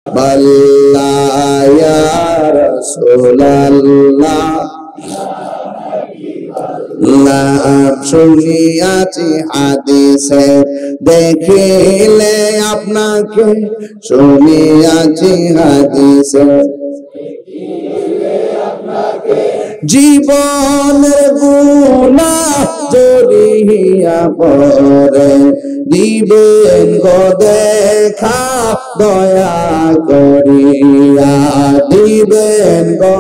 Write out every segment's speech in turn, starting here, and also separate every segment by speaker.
Speaker 1: বাল্লা ইয়া রাসূলুল্লাহ শুনিয়াছি হাদিসে দেখিলে আপনাকে, শুনিয়াছি হাদিসে জীবনের গুনাহ জড়িয়া পড়ে, দিবেন গো দেখা দয়া করিয়া, দিবেন গো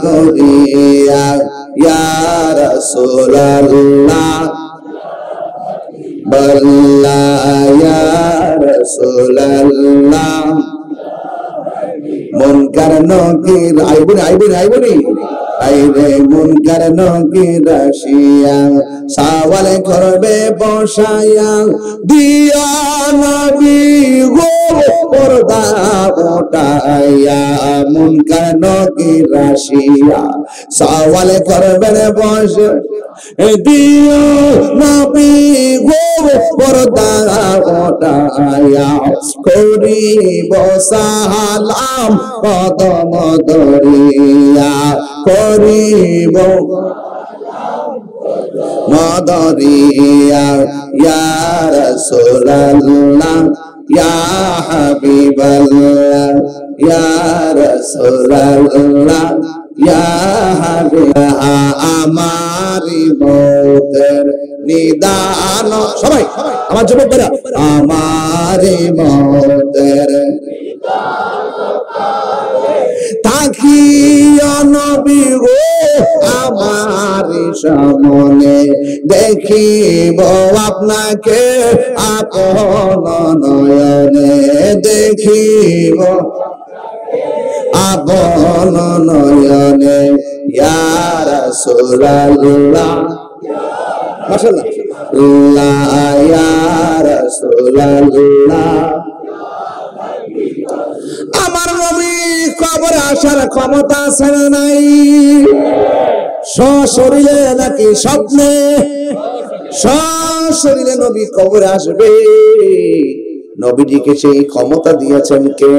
Speaker 1: করিয়া ইয়া রাসূলুল্লাহ বাল্লা ইয়া রাসূলুল্লাহ মুনকার নকির আইবনি আইরে মুনকার নকির রাশিয়া সওয়াল করবে বসায়া, দিয়া নবী গো পর্দা ওঠাইয়া, মুনকার নকির রাশিয়া সওয়াল করবে বসে, দিয়া নবী গো পর্দা ওঠাইয়া, করিব সালাম কদম ধরিয়া, করিব মদরিয়া ইয়া রাসূলুল্লাহ ইয়া হাবিবাল্লাহ ইয়া রাসূলুল্লাহ ইয়া হাবিবাল্লাহ, আমারি মৌতের নিদান, সবাই আমার যুবকরা, আমারি মৌতের তাকিয়া নবী গো আমার সামনে, দেখিব আপনাকে আপন নয়নে, দেখিব আপন নয়নে ইয়া রাসূলুল্লাহ মাশাআল্লাহ ইয়া রাসূলুল্লাহ। আমার নবী কবরে আসার ক্ষমতা আছে না নাই? সশরীরে নাকি স্বপ্নে? সশরীরে নবী কবরে আসবে। নবীজিকে সেই ক্ষমতা দিয়েছেন কে?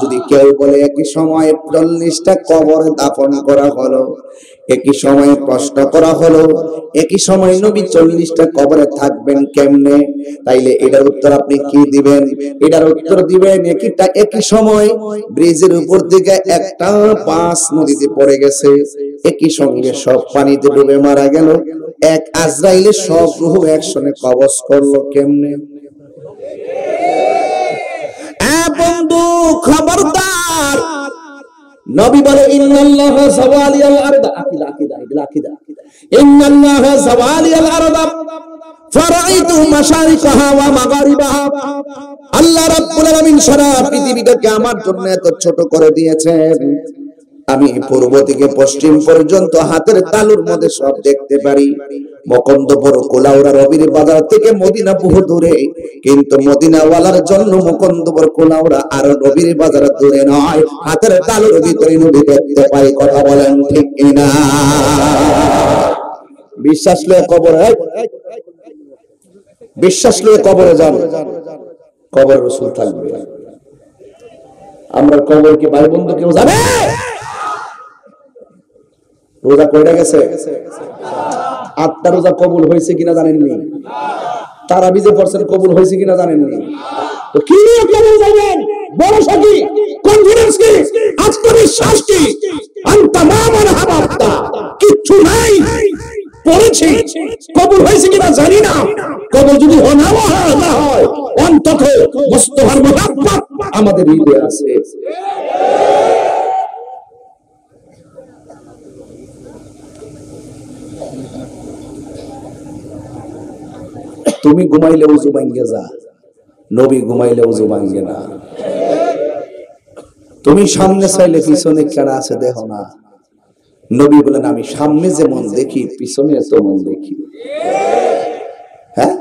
Speaker 1: যদি কেউ বলে একই সময়ে ৪০টা কবর দাফন করা হলো, একই সময়ে প্রশ্ন করা হলো, একই সময় নবী ৪০টা কবরে থাকবেন কেমনে, তাইলে এটার উত্তর আপনি কি দিবেন? এটার উত্তর দিবেন একই সময় ব্রিজের উপর দিকে একটা পাঁচ নদীতে পড়ে গেছে, একই সঙ্গে সব পানিতে ডুবে মারা গেল, এক আজরাইলে সব রূহ একসঙ্গে কবজ করলো কেমনে? বন্ধু খবরদার, নবী বলে ইন্নাল্লাহা যাওয়ালিয়াল আরদা, আকীদা ইন্নাল্লাহা যাওয়ালিয়াল আরদা ফারাইতু মাশারিকাহা ওয়া মাগারিবাহা, আল্লাহ রাব্বুল আলামিন সারা পৃথিবীটাকে আমার জন্য এত ছোট করে দিয়েছেন, আমি পূর্ব থেকে পশ্চিম পর্যন্ত হাতের তালুর মধ্যে সব দেখতে পারি। মকন্দপুর কোলাউড়া রবির বাজার থেকে মদিনা বহু দূরে, কিন্তু মদিনাওয়ালার জন্য মকন্দপুর কোলাউড়া আর রবির বাজার দূরে নয়, হাতের তালুর ভিতরে নবী দেখতে পাই। কথা বলেন ঠিক কিনা? বিশ্বাস লয়ে কবরে, বিশ্বাস লয়ে কবরে যান, কবরে রাসূল থাকবে। আমরা কবর কি ভাই বন্ধু কেউ জানে? রোজা কয়টা গেছে? 8টা রোজা কবুল হয়েছে কিনা জানেননি? তারাবি যে পড়ছেন কবুল হয়েছে কিনা জানেননি? তো কি নিয়ে কবুল যাবেন? ভরসা কি? কনফিডেন্স কি? আত্মবিশ্বাস কি? আনতা মামান হাবাবতা, কিচ্ছু নাই। পড়েছি, কবুল হয়েছে কিনা জানি না। কবুল যদি না হয়, অন্তত মুস্তাফার মুহাব্বত আমাদের হৃদয়ে আছে। তুমি ঘুমাইলে ওযু ভাঙ্গে যা, নবী ঘুমাইলে ওযু ভাঙ্গে না। তুমি সামনে চাইলে পিছনে কেন আছে দেখো না। নবী বলেন আমি সামনে যেমন দেখি পিছনে তেমন দেখি। হ্যাঁ,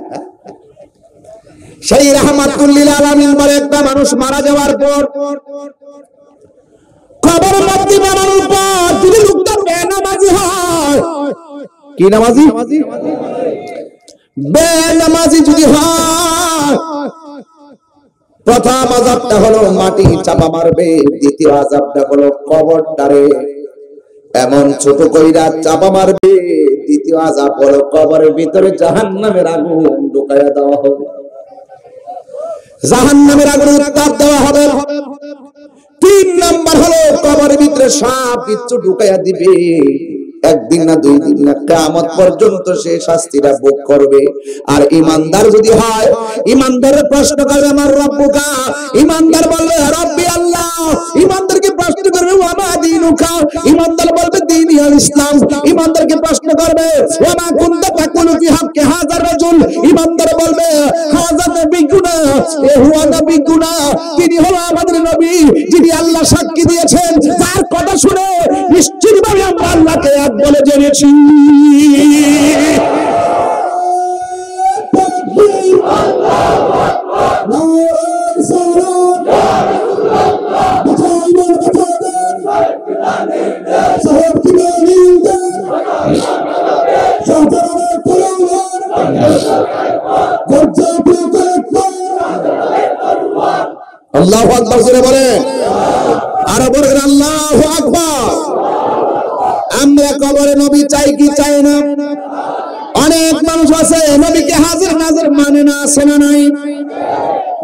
Speaker 1: সেই রাহমাতুল লিল আলামিন বলে একটা মানুষ মারা যাওয়ার পর কবর মধ্যে বানানোর পর যদি লোকটা বেনামাজি হয়, কি নামাজি? বেনামাজি যদি হয়, প্রথম আযাবটা হলো মাটি চাপা মারবে, দ্বিতীয় আযাবটা হলো কবরটারে এমন ছোট কইরা চাপা মারবে, দ্বিতীয় আযাব হলো কবরের ভিতরে জাহান্নামের আগুন ঢুকায়া দেওয়া হবে, জাহান্নামের আগুন উত্তাপ দেওয়া হবে। তিন নাম্বার হলো কবরের ভিতরে সাপ বিচ্ছু ঢুকায়া দিবে, একদিন না দুই দিন না কিয়ামত পর্যন্ত সে শাস্তিটা ভোগ করবে। আর ইমানদার যদি হয়, ইমানদারের প্রশ্ন করবে আমার রব্বুকা, ইমানদার বলবে রব্বি আল্লাহ, ইমানদারকে প্রশ্ন করবে ওয়া মা দীনুকা, ইমানদার বলবে দীনি আল ইসলাম, ইমানদারকে প্রশ্ন করবে ওয়া মা কুনতা তাকুলু ফি হাক্কি হাযার রাজুল, ইমানদার বলবে হাযা নবিয়ুনা, এ হুয়া নবিয়ুনা, তিনি হলো আমাদের নবী যিনি আল্লাহ সাক্ষী দিয়েছেন, তার কথা শুনে নিশ্চিতভাবে আমরা আল্লাহকে এক বলে জেনেছি। আল্লাহু আকবার জোরে বলে, আর বলেন আল্লাহু আকবার। আমরা কবরে নবী চাই কি চাই না? অনেক মানুষ আছে নবীকে হাজির নাজির মানে না, আছে না নাই?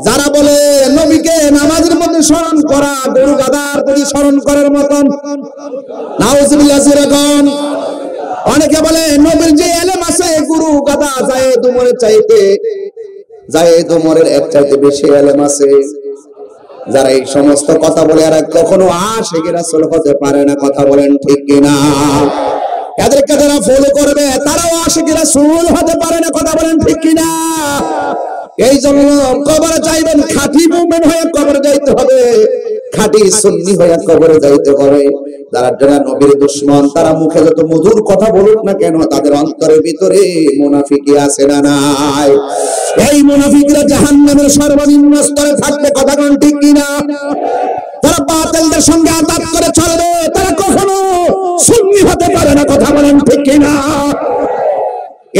Speaker 1: যারা বলে নবীকে নামাজের মধ্যে স্মরণ করা গরু গাধার প্রতি স্মরণ করার মতন, নাউজুবিল্লাহ যেরকম। অনেকে বলে নবীর যে এলেম আছে গরু গাধা জায়েদ উমরের চাইতে, জায়েদ উমরের এক চাইতে বেশি এলেম আছে। যারা এই সমস্ত কথা বলে আর কখনো আশিক রাসূল হতে পারে না, কথা বলেন ঠিক কিনা? এদেরকে যারা ফলো করবে তারাও আশিক রাসূল হতে পারে না, কথা বলেন ঠিক কিনা? এই জন্য কবরে যাইবেন খাঁটি মুমিন হয়ে কবরে যাইতে হবে, খাঁটি সুন্নি হয়ে কবরে যাইতে হবে। যারা নবীর দুশমন তারা মুখে যত মধুর কথা বলুক না কেন, তাদের অন্তরের ভিতরে মুনাফিকি আছে না নাই? এই মুনাফিকরা জাহান্নামের সর্বনিম্ন স্তরে থাকবে, কথা কোন ঠিক কিনা? তারা বাতিলদের সঙ্গে আতাত করে চলবে, তারা কখনো সুন্নি হতে পারে না, কথা বলেন ঠিক কিনা?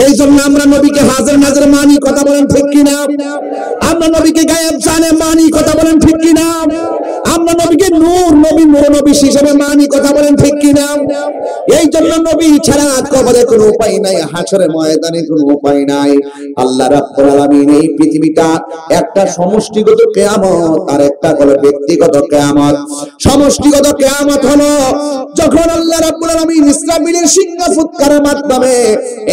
Speaker 1: এই জন্য আমরা নবীকে হাজির নাজির মানি, কথা বলেন ঠিক কিনা? আমরা নবীকে গায়েব জানে মানি, কথা বলেন ঠিক কিনা? আমরা নবীকে নূর নবী নূর নবী হিসেবে মানি, কথা বলেন ঠিক কিনা? এই জন্য নবী ছাড়া কবরে কোনো উপায় নাই, হাশরের ময়দানে কোনো উপায় নাই। আল্লাহ রাব্বুল আলামিন এই পৃথিবীটা একটা সমষ্টিগত কিয়ামত আর একটা হলো ব্যক্তিগত কিয়ামত। সমষ্টিগত কিয়ামত হলো যখন আল্লাহ রাব্বুল আলামিন ইসরাফিলের সিংহ ফুৎকারের মাধ্যমে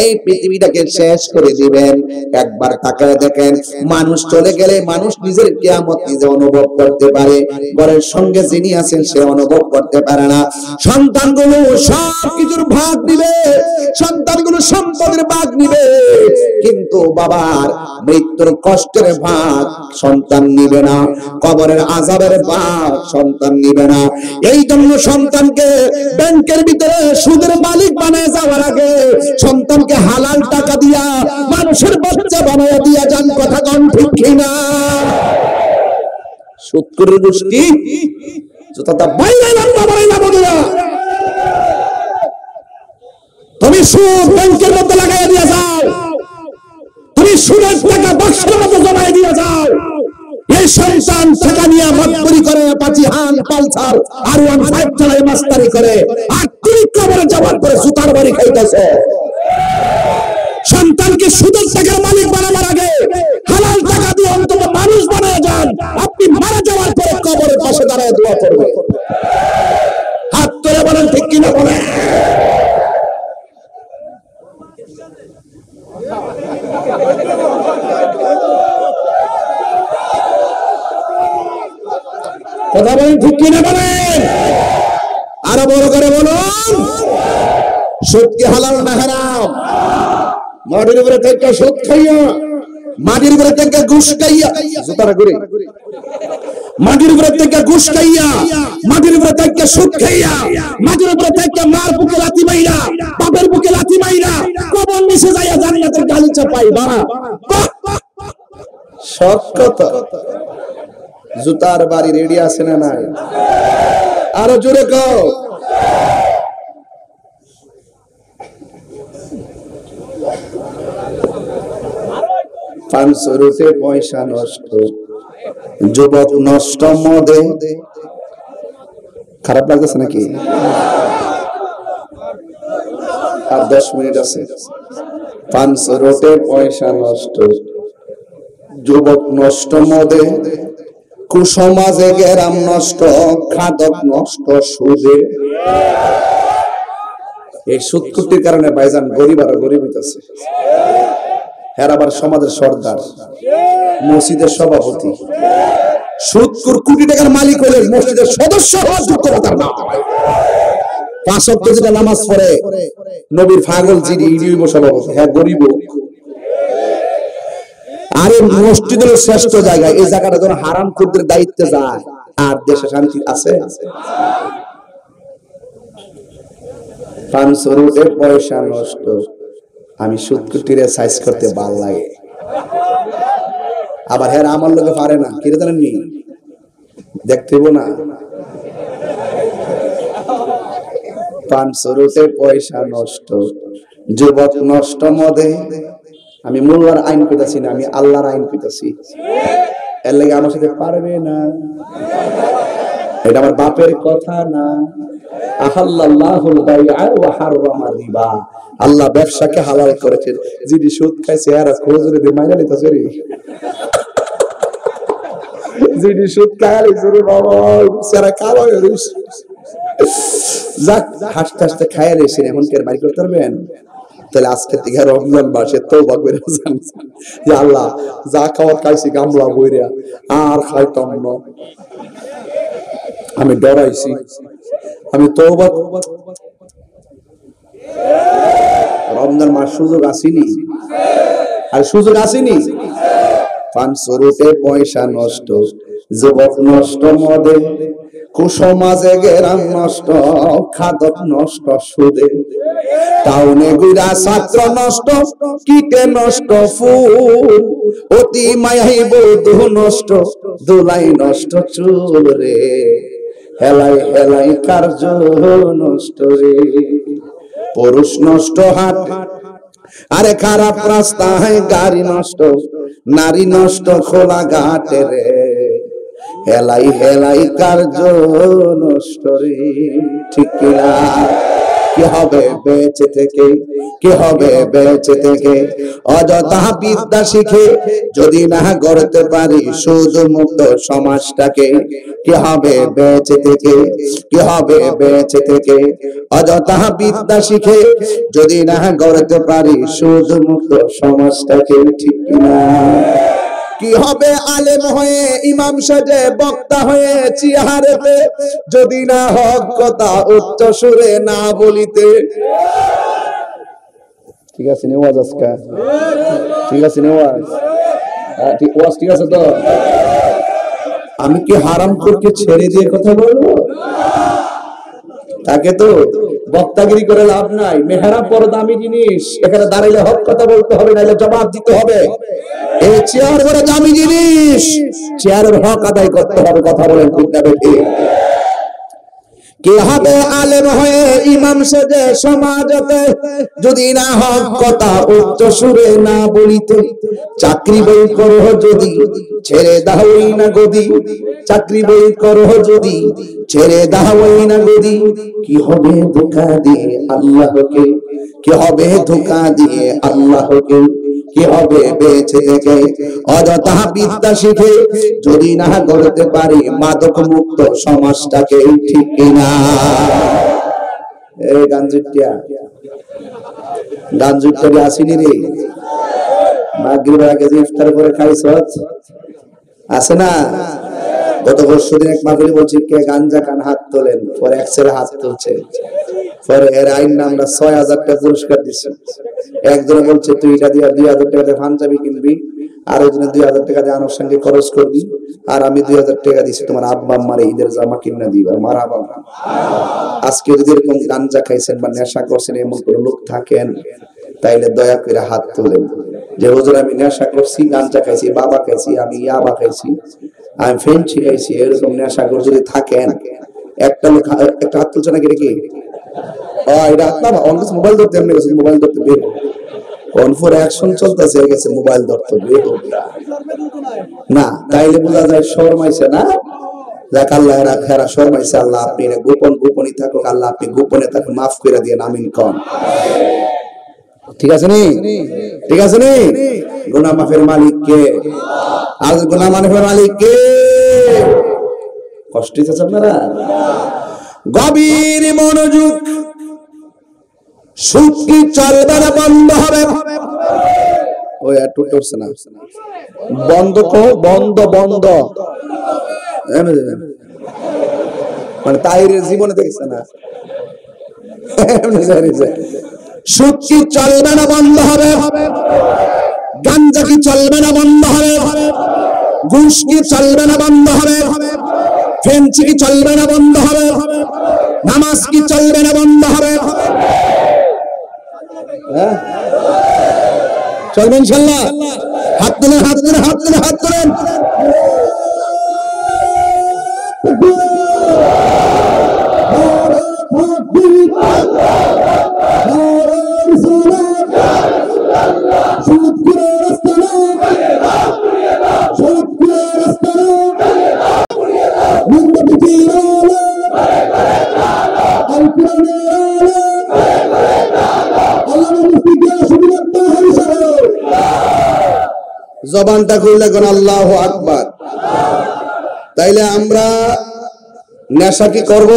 Speaker 1: এই পৃথিবীটাকে শেষ করে দিবেন। একবার তাকায় দেখেন, মানুষ চলে গেলে মানুষ নিজের কিয়ামত নিজে অনুভব করতে পারে, ঘরের সঙ্গে যিনি আছেন সে অনুভব করতে পারে না। সন্তানগুলো সবকিছুর ভাগ নিবে, সন্তানগুলো সম্পদের ভাগ নিবে, কিন্তু বাবার মৃত্যুর কষ্টের ভাগ সন্তান নিবে না, কবরের আযাবের ভাগ সন্তান নিবে না। এই জন্য সন্তানকে ব্যাংকের ভিতরে সুদের মালিক বানায় যাওয়ার আগে সন্তানকে হালাল টাকা দিয়া মানুষের বাচ্চা বানায় দিয়া যান, কথা কোন ঠিক কিনা? সুদখোরের গোষ্ঠী যতটা বাইরে লম্বা বড় না বন্ধুরা, তুমি সুদ ব্যাংকের মধ্যে লাগাইয়া দিয়া যাও, তুমি সুদের টাকা বাক্সের মধ্যে জমাইয়া দিয়া যাও, এই সন্তান টাকা নিয়ে মাতবরি করে, পাঁচিহান পালসার আর 15 চালায় মাস্তারি করে, আর তুমি কবরে যাওয়ার পরে সুতার বাড়ি খাইতেছো। সন্তানকে সুদের টাকার মালিক বানাবার আগে হালাল টাকা দিয়ে অন্তত মানুষ বানায় যান, আপনি মারা যাওয়ার পরে কবরের পাশে দাঁড়ায় দোয়া করবে। হাত তুলে বলেন ঠিক কিনা বলেন? কথা বলেন ঠিক কিনা বলেন? আরো বড় করে বলুন, সুদ কি হালাল না হারাম? মাটির উপরে থেকে সুদ খাইয়া, মাটির উপরে থেকে ঘুষ খাইয়া, জুতারা করে মাটির উপরে থেকে ঘুষ খাইয়া, মাটির উপরে থেকে সুদ খাইয়া, মাটির উপরে থেকে মার বুকে লাথি মাইরা, বাপের বুকে লাথি মাইরা কবর নিচে যাইয়া জান্নাতের গালিচা পাইবা। সব কথা। জুতার বাড়ি রেডি আছে না নাই? আরো জোরে কও। 500 রুটে পয়সা নষ্ট, যুবক নষ্ট মদে, খারাপ লাগতেছে নাকি? আর 10 মিনিট আছে। পাঁচ রোটে পয়সা নষ্ট, যুবক নষ্ট মদে, কুসমাজে গেরাম নষ্ট, খাদক নষ্ট সুদে। এই সুদকুটির কারণে ভাইজান গরিব আর গরিব হইতেছে। হ্যাঁ, আবার সমাজের সর্দার, মসজিদের সভাপতি, সুদকুর কোটি টাকার মালিক হলে মসজিদের সদস্য হওয়ার যোগ্যতা না। 5 ওয়াক্ত যেটা নামাজ পড়ে নবীর পাগল যিনি ইডিও সভাপতি, হ্যাঁ গরিব। আরে মসজিদের শ্রেষ্ঠ জায়গা, এই জায়গাটা যখন হারাম খুদের দায়িত্বে যায় আর দেশে শান্তি আছে? 500 রুটে পয়সা নষ্ট, আমি সুদকুটিরে সাইজ করতে ভাল লাগে। আবার হ্যাঁ আমার লোকে পারে না, কি জানেন নি, দেখতে না। 500 রুটে পয়সা নষ্ট, যুবক নষ্ট মদে। আমি মোল্লার আইন কইতাছি না, আমি আল্লাহর আইন কইতাছি। এর লাগে আমার সাথে পারবে না, এটা আমার বাপের কথা না। আহাল্লাল্লাহুল বাইআ ওয়া হারামা রিবা, আল্লাহ ব্যবসাকে হালাল করেছেন। যিনি সুদ খাইছে আর খোঁজরে দিয়ে মাইরা নিতেছে রে, যিনি সুদ খাইছে রে বাবা সারা কালো হয়ে গেছে। যাক, হাসতে হাসতে খাইয়া লেছেন, এখন কি আর বাড়ি করতে পারবেন? তাহলে আজকে থেকে রমজান মাসে তওবা করে যান যে আল্লাহ যা খাওয়ার খাইছি গামলা বইরা আর খাইতাম না, আমি ডরাইছি, আমি তওবা। রমজান মাস সুযোগ আসেনি, আর সুযোগ আসেনি। 500 রুটে পয়সা নষ্ট, যুবক নষ্ট মদে, কুসমাজে গেরাম নষ্ট, খাদক নষ্ট সুদে। টাউনে গুইরা ছাত্র নষ্ট, কিটে নষ্ট ফুল, অতি মায়াই বধূ নষ্ট, দুলাই নষ্ট চুল রে, হেলাই হেলাই কার্য নষ্ট রে। পুরুষ নষ্ট হাট, আরে খারাপ রাস্তায় গাড়ি নষ্ট, নারী নষ্ট খোলা ঘাটে রে, হেলাই হেলাই কার্য নষ্ট রে। ঠিক কিনা? কি হবে বেঁচে থেকে, কি হবে বেঁচে থেকে, অযথা বিদ্যা শিখে যদি না গড়তে পারি সুদ মুক্ত সমাজটাকে। কি হবে বেঁচে থেকে, কি হবে বেঁচে থেকে, অযথা বিদ্যা শিখে যদি না গড়তে পারি সুদ মুক্ত সমাজটাকে। ঠিক কিনা? কি হবে আলেম হয়ে, ইমাম সাজে, বক্তা হয়ে চেহারাতে, যদি না হক কথা উচ্চ সুরে না বলিতে। ঠিক আছে নেওয়াজ আজকা, ঠিক আছে নেওয়াজ, ঠিক ওয়াজ, ঠিক আছে তো। আমি কি হারাম করকে ছেড়ে দিয়ে কথা বলবো? তাকে তো বক্তাগিরি করে লাভ নাই। মেহরাব বড় দামি জিনিস, এখানে দাঁড়াইলে হক কথা বলতে হবে, নাইলে জবাব দিতে হবে। এই চেয়ার বড় দামি জিনিস, চেয়ারের হক আদায় করতে হবে। কথা বলেন ঠিক না বেঠিক? কি হবে আলেম হয়ে, ইমাম সেজে সমাজতে, যদি না হক কথা উচ্চ সুরে না বলিতে। চাকরি বই করো যদি, ছেড়ে দাওই না গদি, চাকরি বই করো যদি, ছেড়ে দাওই না গদি। কি হবে ধোঁকা দিয়ে আল্লাহকে, কি হবে ধোঁকা দিয়ে আল্লাহকে। কি হবে বেঁচে থেকে, অযথা বিদ্যা শিখে যদি না গড়তে পারি মাদক মুক্ত সমাজটাকে। ঠিক কিনা? এই গাঞ্জুটিয়া, গাঞ্জুটিয়া আসিনি রে, মাগরিবের আগে যে ইফতার করে খাইছ আছে না? গত বছর এক মাহফিলে বলছি কে গাঞ্জা খান হাত তোলেন, পরে এক ছেলে হাত তুলছে, পরে এর আইন আমরা 6000 টাকা পুরস্কার দিচ্ছি। একজনে বলছে তুই এটা দিয়ে 2000 টাকা দিয়ে পাঞ্জাবি কিনবি, আর একজনে 2000 টাকা দিয়ে আনুষঙ্গিক খরচ করবি, আর আমি 2000 টাকা দিচ্ছি তোমার আব্বা আম্মারে ঈদের জামা কিনে দিবা। মারহাবা। আজকে যদি এরকম গাঞ্জা খাইছেন বা নেশা করছেন এমন কোন লোক থাকেন, তাইলে দয়া করে হাত তোলেন যে হুজুর আমি নেশা করছি, গাঞ্জা খাইছি, বাবা খাইছি, আমি ইয়াবা খাইছি, আমি ফেন্সি খাইছি, এরকম নেশা করে যদি থাকেন, একটা লোক একটা হাত তুলছে নাকি? কি এটা আপনার মোবাইল ধরতে, এমনি গেছে মোবাইল ধরতে বের কনফার অ্যাকশন চলতেছে, গেছে মোবাইল ধরতে বের। না, তাইলে বোঝা যায় শরমাইছে না। যাক আল্লাহ এরা শরমাইছে, আল্লাহ আপনি গোপনই থাকুক, আল্লাহ আপনি গোপনে তাকে মাফ করে দিয়ে আমিন কন। ঠিক আছে নি? ঠিক আছে নি? গুনাহ মাফের মালিক কে? আর গুনাহ মাফের মালিক কে? কষ্ট হচ্ছে আপনারা? গভীর মনোযোগ। সুদ কি চলবে না বন্ধ হবে? ওই একটু টুটছে না, বন্ধ কো, বন্ধ বন্ধ, মানে তাইরের জীবনে দেখছে না। সুদ কি চলবে না বন্ধ হবে? গাঞ্জা কি চলবে না বন্ধ হবে? ঘুষ কি চলবে না বন্ধ হবে? ফেন্সি কি চলবে না বন্ধ হবে? নামাজ কি চলবে না বন্ধ হবে? চলবে ইনশাআল্লাহ? হাত তুলেন, হাত তুলেন, হাত তুলেন, হাত তুলেন। জবানটা খুললে কোন আল্লাহু আকবার। তাইলে আমরা নেশা কি করব?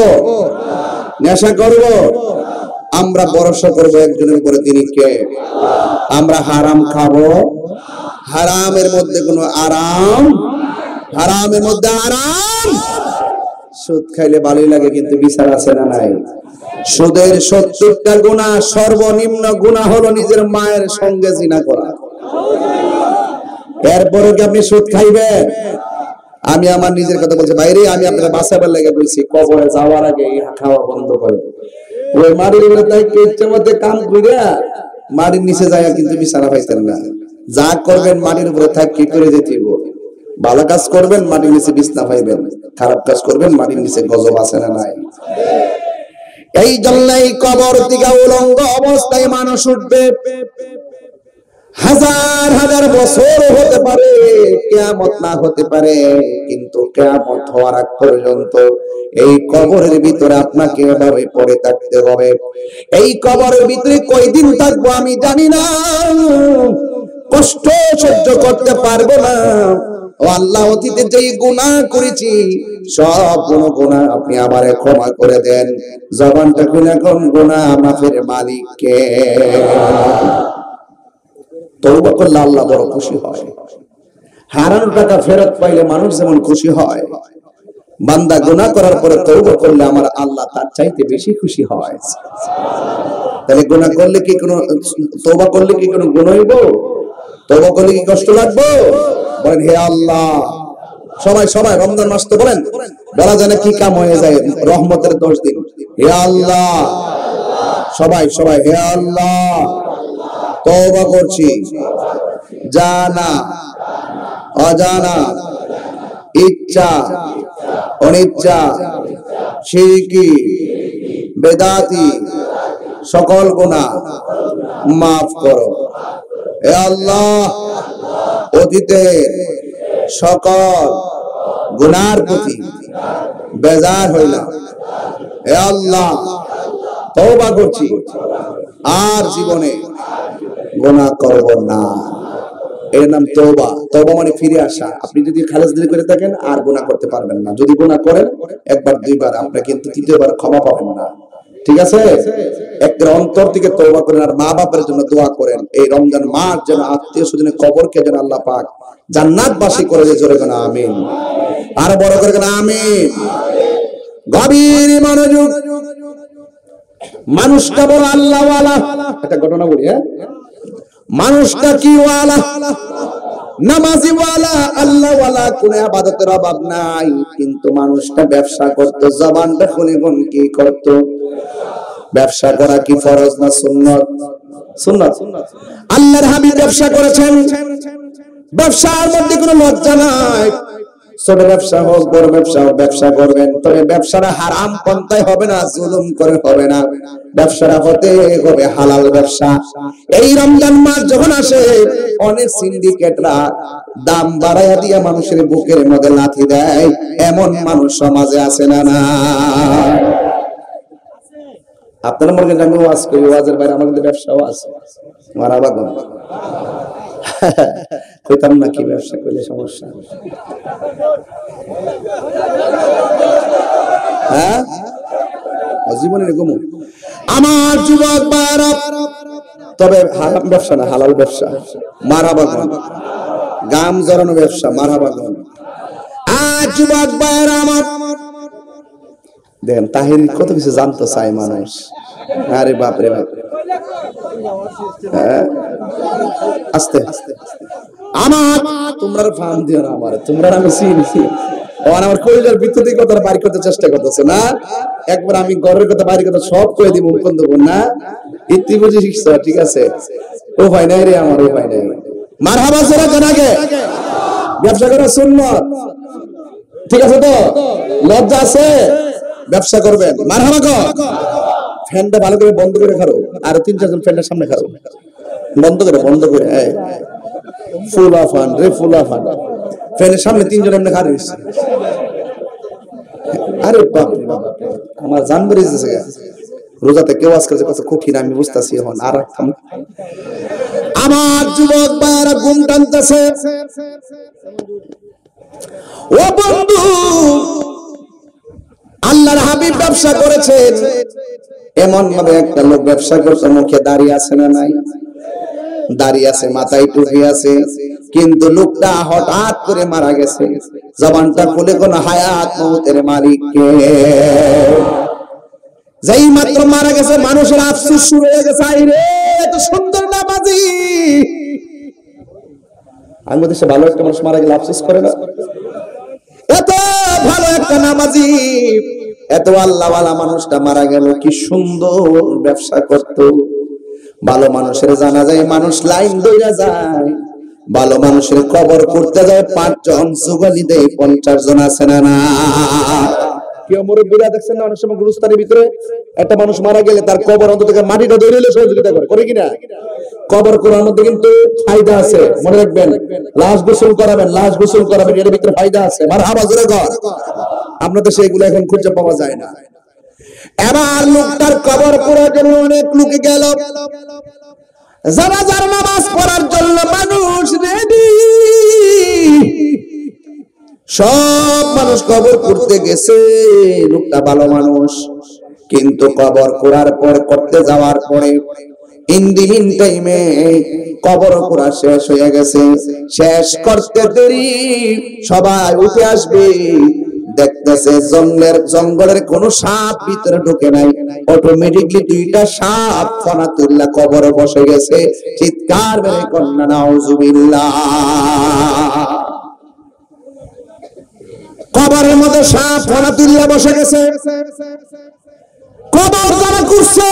Speaker 1: নেশা করব? আমরা ভরসা করব একজনের উপরে, তিনি কে? আমরা হারাম খাবো, হারামের মধ্যে কোনো আরাম, হারামের মধ্যে আরাম। সুদ খাইলে ভালোই লাগে, কিন্তু বিচার আছে না নাই? সুদের 70টা গুনাহ, সর্বনিম্ন গুনাহ হলো নিজের মায়ের সঙ্গে জিনা করা। এরপরে কি আপনি সুদ খাইবেন? আমি আমার নিজের কথা বলছি বাইরে, আমি আপনারা বাঁচাবার লাগে বলছি, কবরে যাওয়ার আগে খাওয়া বন্ধ করে। ওই মাটির উপরে তাই ইচ্ছে মধ্যে কাম কইরা মাটির নিচে যায়, কিন্তু বিছানা পাইতেন না। যা করবেন মাটির উপরে থাক, কি করে যেতে হবে? ভালো কাজ করবেন মাটির নিচে বিছানা পাইবেন, খারাপ কাজ করবেন মাটির নিচে গজব আছে না নাই? এই জন্যই কবর থেকে উলঙ্গ অবস্থায় মানুষ উঠবে। হাজার হাজার বছর হতে পারে, কিয়ামত না হতে পারে, কিন্তু কিয়ামত হওয়ার আগ পর্যন্ত এই কবরের ভিতরে আপনাকে এভাবে পড়ে থাকতে হবে। এই কবরের ভিতরে কয়দিন থাকবো আমি জানি না, কষ্ট সহ্য করতে পারবো না। ও আল্লাহ, অতীতে যেই গুনাহ করেছি সব গুনাহ আপনি আমারে ক্ষমা করে দেন। জবানটা খুলে কোন গুনাহ মাফের মালিক কে? তওবা করলে আল্লাহ বড় খুশি হয়। হারানো টাকা ফেরত পাইলে মানুষ যেমন খুশি হয়, বান্দা গুনাহ করার পরে তওবা করলে আমার আল্লাহ তার চাইতে বেশি খুশি হয়। তাহলে গুনাহ করলে কি কোনো, তওবা করলে কি কোনো গুনাহ হইব? তওবা করলে কি কষ্ট লাগবে? বলেন হে আল্লাহ। সবাই সবাই রমজান মাস তো বলেন, বলা যায় না কি কাম হয়ে যায় রহমতের 10 দিন। হে আল্লাহ, সবাই সবাই হে আল্লাহ তওবা করছি, জানা অজানা, ইচ্ছা অনিচ্ছা, শিরকি বেদাতি সকল গুনাহ মাফ করো। হে আল্লাহ, অতীতে সকল গুনার প্রতি বেজার হইলাম। হে আল্লাহ, তওবা করছি, আর জীবনে গুনাহ করব না। এর নাম তওবা। তওবা মানে ফিরে আসা। আপনি যদি খালেস দিল করে থাকেন আর গুনাহ করতে পারবেন না। যদি গুনাহ করেন একবার দুইবার, আপনি কিন্তু তৃতীয়বার ক্ষমা পাবেন না। ঠিক আছে? একটা অন্তর থেকে তওবা করেন, আর মা বাবার জন্য দোয়া করেন এই রমজান মাস যেন আত্মীয় স্বজনের কবরকে যেন আল্লাহ পাক জান্নাতবাসী করে দিয়ে জোরে বলেন আমিন। আর বড় করে বলেন আমিন। গভীর মনোযোগ। মানুষটা বড় আল্লাহ ওয়ালা। একটা ঘটনা বলি, হ্যাঁ? মানুষটা কি ওয়ালা? নামাজি ওয়ালা, আল্লাহ ওয়ালা, কোন ইবাদতের অভাব নাই, কিন্তু মানুষটা ব্যবসা করত। জবানটা খুলে কোন কি করত? ব্যবসা করা কি ফরজ না সুন্নাত? সুন্নাত। আল্লাহর হাবিব ব্যবসা করেছেন, ব্যবসার মধ্যে কোনো লজ্জা নাই। ছোট ব্যবসা হোক বড় ব্যবসা হোক, ব্যবসা করবেন, তবে ব্যবসাটা হারাম পন্থায় হবে না, জুলুম করে হবে না, ব্যবসাটা হতে হবে হালাল ব্যবসা। এই রমজান মাস যখন আসে অনেক সিন্ডিকেটরা দাম বাড়াইয়া দিয়া মানুষের বুকের মধ্যে লাথি দেয়, এমন মানুষ সমাজে আছে না? না, আপনারা মনে করেন আমি ওয়াজ করি, ওয়াজের বাইরে আমার কিন্তু ব্যবসাও আছে। মারাবা কইতাম না কি ব্যবসা করলে সমস্যা, হ্যাঁ জীবনে এরকম। আমার যুবক ভাইরা, তবে হারাম ব্যবসা না, হালাল ব্যবসা। মারহাবা গাম জড়ানো ব্যবসা, মারহাবা। আর যুবক ভাইরা আমার, দেখেন তাহির কত কিছু জানতে চায় মানুষ। আরে বাপরে বাপ, আস্তে আমার তোমরা ফার্ম দিও না আমার, তোমরা আমি চিনি। আমার কলিজার ভিতর থেকে কথা বাড়ি করতে চেষ্টা করতেছে না, একবার আমি ঘরের কথা বাড়ির কথা সব করে দিব মুখন দেবো না, ইতি বুঝে শিখছ, ঠিক আছে? ও ভাই নাই রে আমার, ও ভাই নাই। মারহাবা জোরে কোন আগে, ব্যবসা করা সুন্নাত, ঠিক আছে তো? লজ্জা আছে? ব্যবসা করবেন, মারহাবা গো। ফ্যানটা ভালো করে বন্ধ করে খারো, আর 3-4 জন ফ্যানের সামনে খারো, বন্ধ করে, বন্ধ করে। ফুল অফ হান রে, ফুল অফ হান, ফ্যানের সামনে 3 জন এমনি খারো। আরে বাপ রে বাপ, আমার জান বেরিয়ে যাচ্ছে। রোজাতে কেউ আজকাল কত কঠিন আমি বুঝতেছি এখন। আর আমার যুবক ভাইরা ঘুম টানতেছে। ও বন্ধু, আল্লাহর হাবিব ব্যবসা করেছেন, এমন ভাবে একটা লোক ব্যবসা করছে, মুখে দাঁড়িয়ে আছে না নাই? দাঁড়িয়ে আছে, মাথায় টুপি আছে, কিন্তু লোকটা হঠাৎ করে মারা গেছে। জবানটা খুলে কোন হায়াত মউতের মালিক কে? যেই মাত্র মারা গেছে মানুষের আফসোস শুরু হয়ে গেছে, আইরে এত সুন্দর নামাজি। আমাদের দেশে ভালো একটা মানুষ মারা গেলে আফসোস করে না? এত ভালো একটা নামাজি, এত আল্লাহওয়ালা মানুষটা মারা গেল, কি সুন্দর ব্যবসা করত। ভালো মানুষের জানা যায়, মানুষ লাইন ধরে যায়, ভালো মানুষের কবর করতে যায় 5 জন, যুগলি দেয় 50 জন, আছে না? না, কেউ মুরব্বীরা দেখছেন না, অনেক সময় গুরুস্থানের ভিতরে একটা মানুষ মারা গেলে তার কবর অন্তত মাটিটা ধরে এলে সহযোগিতা করে, করে কিনা? কবর করার মধ্যে কিন্তু ফায়দা আছে, মনে রাখবেন। লাশ গোসল করাবেন, লাশ গোসল করাবেন, এর ভিতরে ফায়দা আছে। মারহাবা জোরে কর। আপনাদের সেগুলো এখন খুঁজে পাওয়া যায় না। এবার লোকটার কবর করার জন্য অনেক লোকে গেল, জানাজার নামাজ পড়ার জন্য মানুষ রেডি, সব মানুষ কবর করতে গেছে। লোকটা ভালো মানুষ, কিন্তু কবর করার পর, করতে যাওয়ার পরে ইন দি মিন টাইমে কবর করা শেষ হয়ে গেছে। শেষ করতে দেরি, সবাই উঠে আসবে, দেখতেছে জঙ্গলের কোন সাপ ভিতরে ঢুকে নাই, অটোমেটিকলি 2টা সাপ ফনা তুল্লা কবরে বসে গেছে। চিৎকার মেরে কন্যা নাউজুবিল্লাহ। কবরের মধ্যে সাপ ফনা তুল্লা বসে গেছে। কবর যারা করছে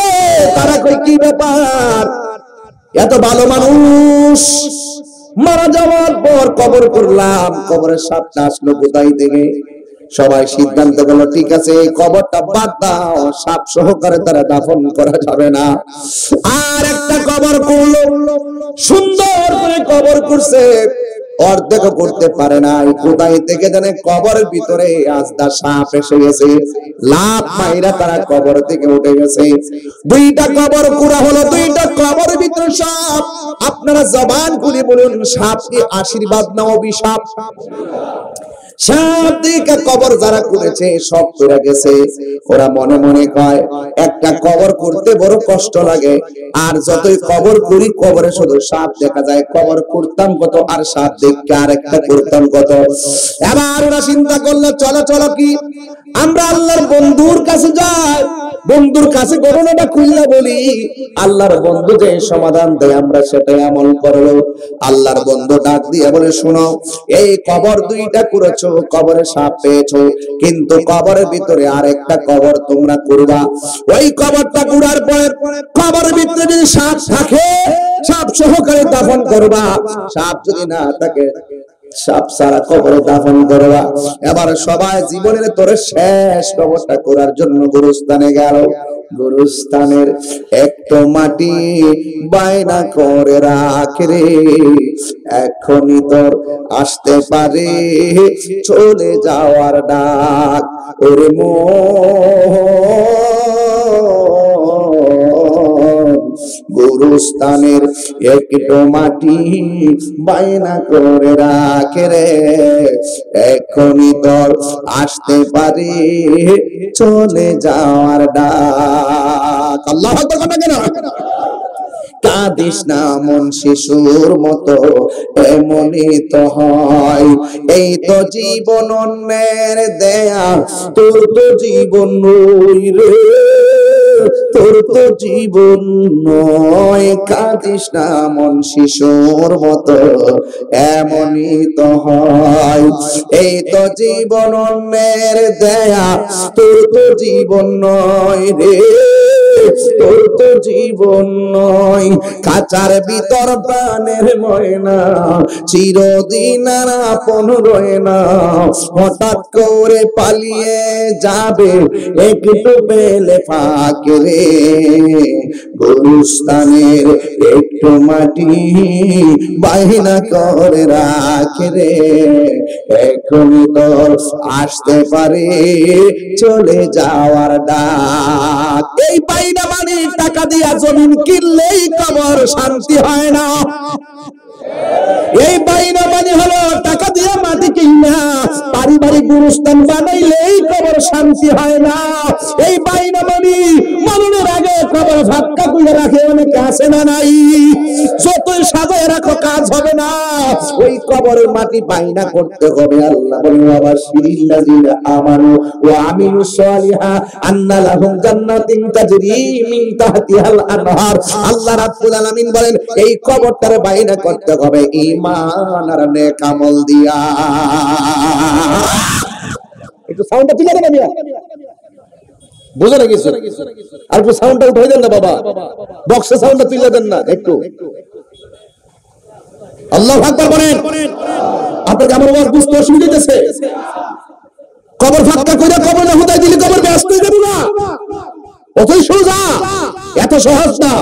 Speaker 1: তারা কই কি ব্যাপার, এত ভালো মানুষ মারা যাওয়ার পর কবর করলাম, কবরের সাপটা আসলো কোথায় থেকে? সবাই সিদ্ধান্ত হলো, ঠিক আছে এই কবরটা বাদ দাও, সাপ সহকারে তারা দাফন করা যাবে না। আর একটা কবর করলো, সুন্দর করে কবর করছে, অর্ধেক করতে পারে নাই, কোথায় থেকে জানে কবরের ভিতরে আজদা সাপ এসে গেছে, লাভ মাইরা তারা কবর থেকে উঠে গেছে। 2টা কবর পুরা হলো, 2টা কবরের ভিতরে সাপ। আপনারা জবান খুলে বলুন, সাপ কি আশীর্বাদ না অভিশাপ? সাপ দিকে কবর যারা করেছে সব করে গেছে। ওরা মনে মনে কয় একটা কবর করতে বড় কষ্ট লাগে, আর যতই কবর করি কবরে শুধু সাপ দেখা যায়, কবর করতাম কত আর সাপ দেখে আর একটা করতাম কত। এবার ওরা চিন্তা করলো, চলো চলো কি আমরা আল্লাহর বন্ধুর কাছে যাই, বন্ধুর কাছে ঘটনাটা খুললে বলি, আল্লাহর বন্ধু যে সমাধান দেয় আমরা সেটাই আমল করলো। আল্লাহর বন্ধু ডাক দিয়ে বলে, শোনো, এই কবর 2টা করেছো, কবরে সাপ পেয়েছো, কিন্তু কবরের ভিতরে আরেকটা কবর তোমরা করবা। ওই কবরটা কুড়ার পরে কবরের ভিতরে যদি সাপ থাকে, সাপ সহকারে দাফন করবা। সাপ যদি না থাকে সাপ সারা কবরে দাফন করবা। এবার সবাই জীবনের তোরে শেষ কবরটা করার জন্য গুরুস্থানে গেল। গুরুস্থানের একটু মাটি বায়না করে রাখে রে, এখনই তোর আসতে পারে চলে যাওয়ার ডাক। ওরে গুরুস্থানের একটু মাটি বায়না করে রাখে রে, এখনই তোর আসতে পারে চলে যাওয়ার ডাক। আল্লাহু আকবার কেন? কাঁদিস না মন শিশুর মতো, এমনই তো হয়। এই তো জীবন অন্যের দেয়া, তোর তো জীবন নই রে, তোর তো জীবন নয়। কাঁদিস না মন শিশুর মতো, এমনই তো হয়। এই তো জীবন অন্যের দেয়া, তোর তো জীবন নয় রে, তোর তো জীবন নয়। কাচার ভিতর প্রাণের ময়না, চিরদিন আর আপন রয় না। হঠাৎ করে পালিয়ে যাবে একটু পেলে ফাঁকে রে, গুরুস্থানের একটু মাটি বাহিনা করে রাখে রে, এখনই তোর আসতে পারে চলে যাওয়ার ডাক। এই বাইনা মানে টাকা দিয়া জমিন কিনলেই কবর শান্তি হয় না। এই বাইনা মানে হলো টাকা দিয়ে মাটি কিনা পারিবারিক গুরুস্থান বানাইলেই কবর শান্তি হয় না। এই বাইনা মানে মরণের আগে কবর ফাঁকা করে রাখে অনেকে, আছে না নাই? যতই সাজায় রাখো কাজ হবে না, ওই কবরের মাটি বাইনা করতে হবে। আল্লাহ বলেন ওয়া শিরিল্লাযিনা আমানু ওয়া আমিলুস সালিহা আন্না লাহুম জান্নাতিন তাজরি মিন তাহতিহাল আনহার। আল্লাহ রাব্বুল আলামিন বলেন এই কবরটারে বাইনা করতে হবে ঈমান আর নেক আমল দিয়া। একটু সাউন্ডটা তুলে দেন মিয়া, বুঝে না কিছু? আর একটু সাউন্ডটা উঠাই দেন না বাবা, বক্সে সাউন্ডটা তুলে দেন না একটু। আল্লাহু আকবার বলেন। আপনাদের আমার ওয়াজ বুঝতে অসুবিধা হচ্ছে? কবর ফাঁকা করে কবর না হুদাই দিলে কবর ব্যস্ত হয়ে যাবে না, অতই সোজা, এত সহজ না।